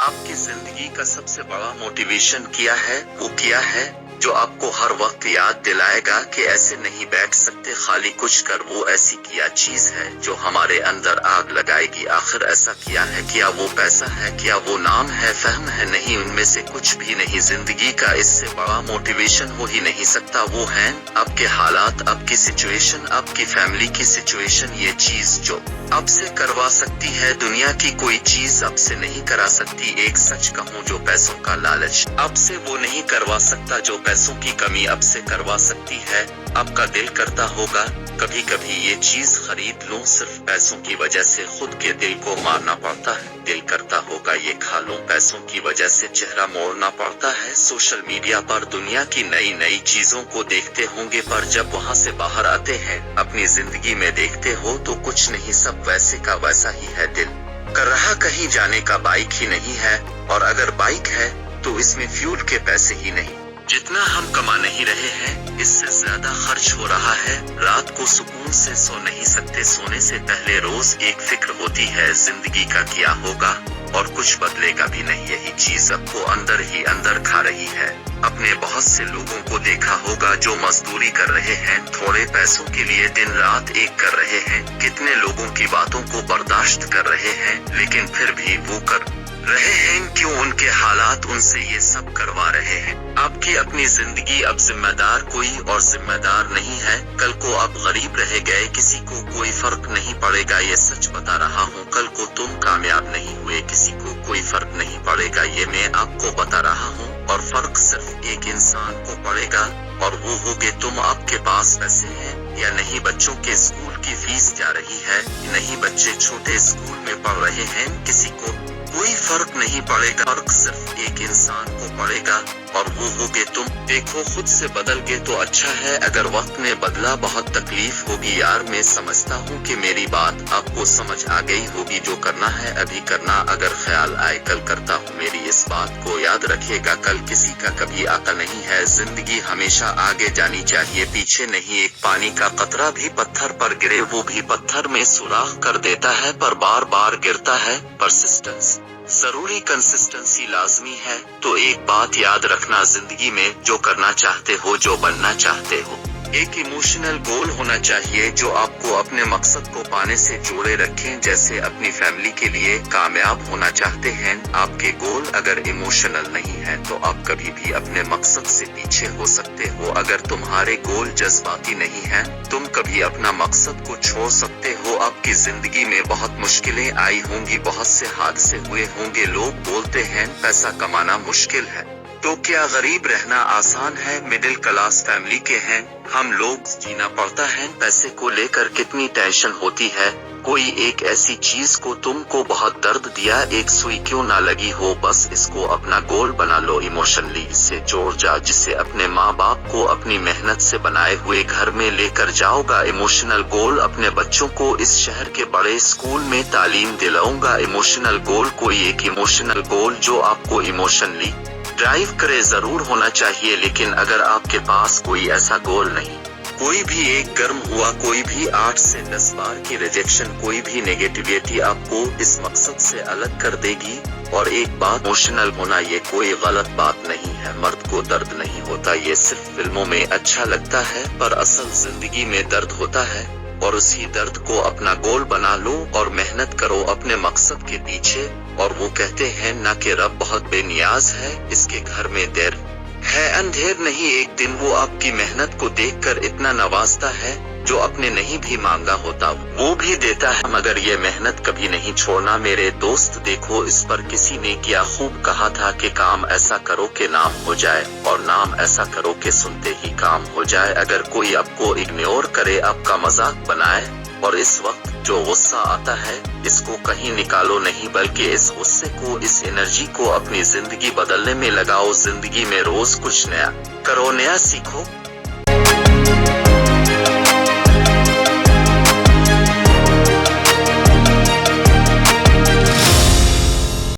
आपकी जिंदगी का सबसे बड़ा मोटिवेशन क्या है? वो क्या है जो आपको हर वक्त याद दिलाएगा कि ऐसे नहीं बैठ सकते खाली कुछ कर? वो ऐसी क्या चीज है जो हमारे अंदर आग लगाएगी? आखिर ऐसा क्या है? क्या वो पैसा है? क्या वो नाम है? फहम है? नहीं, उनमें से कुछ भी नहीं। जिंदगी का इससे बड़ा मोटिवेशन हो ही नहीं सकता। वो है आपके हालात, आपकी सिचुएशन, आपकी फैमिली की सिचुएशन। ये चीज जो आपसे करवा सकती है दुनिया की कोई चीज आपसे नहीं करा सकती। एक सच कहूँ, जो पैसों का लालच आपसे वो नहीं करवा सकता जो पैसों की कमी आपसे करवा सकती है। आपका दिल करता होगा कभी कभी ये चीज खरीद लूं, सिर्फ पैसों की वजह से खुद के दिल को मारना पड़ता है। दिल करता होगा ये खा लूं, पैसों की वजह से चेहरा मोड़ना पड़ता है। सोशल मीडिया पर दुनिया की नई नई चीजों को देखते होंगे, पर जब वहाँ से बाहर आते हैं अपनी जिंदगी में देखते हो तो कुछ नहीं, सब वैसे का वैसा ही है। दिल कर रहा कहीं जाने का बाइक ही नहीं है, और अगर बाइक है तो इसमें फ्यूल के पैसे ही नहीं। जितना हम कमा नहीं रहे हैं इससे ज्यादा खर्च हो रहा है। रात को सुकून से सो नहीं सकते, सोने से पहले रोज एक फिक्र होती है जिंदगी का क्या होगा, और कुछ बदलेगा भी नहीं। यही चीज आपको अंदर ही अंदर खा रही है। अपने बहुत से लोगों को देखा होगा जो मजदूरी कर रहे हैं, थोड़े पैसों के लिए दिन रात एक कर रहे हैं। कितने लोगों की बातों को बर्दाश्त कर रहे हैं, लेकिन फिर भी वो कर रहे हैं। क्यों? उनके हालात उनसे ये सब करवा रहे हैं। आपकी अपनी जिंदगी अब जिम्मेदार कोई और जिम्मेदार नहीं है। कल को आप गरीब रह गए, किसी को कोई फर्क नहीं पड़ेगा। ये सच बता रहा हूँ। कल को तुम कामयाब नहीं हुए, किसी को कोई फर्क नहीं पड़ेगा। ये मैं आपको बता रहा हूँ, और फर्क सिर्फ एक इंसान को पड़ेगा, और वो होगे तुम। आपके पास पैसे हैं या नहीं? बच्चों के स्कूल की फीस जा रही है, नहीं बच्चे छोटे स्कूल में पढ़ रहे हैं, किसी को कोई फर्क नहीं पड़ेगा। फर्क सिर्फ एक इंसान को पड़ेगा, और वो होगे तुम। देखो, खुद से बदल गए तो अच्छा है। अगर वक्त ने बदला बहुत तकलीफ होगी यार। मैं समझता हूँ कि मेरी बात आपको समझ आ गई होगी। जो करना है अभी करना, अगर ख्याल आए कल करता हूँ। मेरी इस बात को याद रखिएगा, कल किसी का कभी आता नहीं है। जिंदगी हमेशा आगे जानी चाहिए, पीछे नहीं। एक पानी का कतरा भी पत्थर पर गिरे, वो भी पत्थर में सुराख कर देता है, पर बार बार गिरता है। परसिस्टेंस जरूरी, कंसिस्टेंसी लाजमी है। तो एक बात याद रखना, जिंदगी में जो करना चाहते हो, जो बनना चाहते हो, एक इमोशनल गोल होना चाहिए जो आपको अपने मकसद को पाने से जोड़े रखें। जैसे अपनी फैमिली के लिए कामयाब होना चाहते हैं, आपके गोल अगर इमोशनल नहीं है तो आप कभी भी अपने मकसद से पीछे हो सकते हो। अगर तुम्हारे गोल जज्बाती नहीं है, तुम कभी अपना मकसद को छोड़ सकते हो। आपकी जिंदगी में बहुत मुश्किलें आई होंगी, बहुत से हादसे हुए होंगे। लोग बोलते हैं पैसा कमाना मुश्किल है, तो क्या गरीब रहना आसान है? मिडिल क्लास फैमिली के हैं हम लोग, जीना पड़ता है। पैसे को लेकर कितनी टेंशन होती है। कोई एक ऐसी चीज को तुमको बहुत दर्द दिया, एक सुई क्यों ना लगी हो, बस इसको अपना गोल बना लो। इमोशनली इससे जोड़ जा, जिसे अपने माँ बाप को अपनी मेहनत से बनाए हुए घर में लेकर जाओगा। इमोशनल गोल, अपने बच्चों को इस शहर के बड़े स्कूल में तालीम दिलाऊंगा। इमोशनल गोल, कोई एक इमोशनल गोल जो आपको इमोशनली ड्राइव करे जरूर होना चाहिए। लेकिन अगर आपके पास कोई ऐसा गोल नहीं, कोई भी एक गर्म हुआ, कोई भी 8 से 10 बार की रिजेक्शन, कोई भी नेगेटिविटी आपको इस मकसद से अलग कर देगी। और एक बात, इमोशनल होना ये कोई गलत बात नहीं है। मर्द को दर्द नहीं होता, ये सिर्फ फिल्मों में अच्छा लगता है, पर असल जिंदगी में दर्द होता है। और उसी दर्द को अपना गोल बना लो और मेहनत करो अपने मकसद के पीछे। और वो कहते हैं ना कि रब बहुत बेनियाज है, इसके घर में देर है अंधेर नहीं। एक दिन वो आपकी मेहनत को देखकर इतना नवाजता है, जो अपने नहीं भी मांगा होता वो भी देता है। मगर ये मेहनत कभी नहीं छोड़ना मेरे दोस्त। देखो, इस पर किसी ने क्या खूब कहा था कि काम ऐसा करो कि नाम हो जाए, और नाम ऐसा करो कि सुनते ही काम हो जाए। अगर कोई आपको इग्नोर करे, आपका मजाक बनाए, और इस वक्त जो गुस्सा आता है इसको कहीं निकालो नहीं, बल्कि इस गुस्से को, इस एनर्जी को अपनी जिंदगी बदलने में लगाओ। जिंदगी में रोज कुछ नया करो, नया सीखो।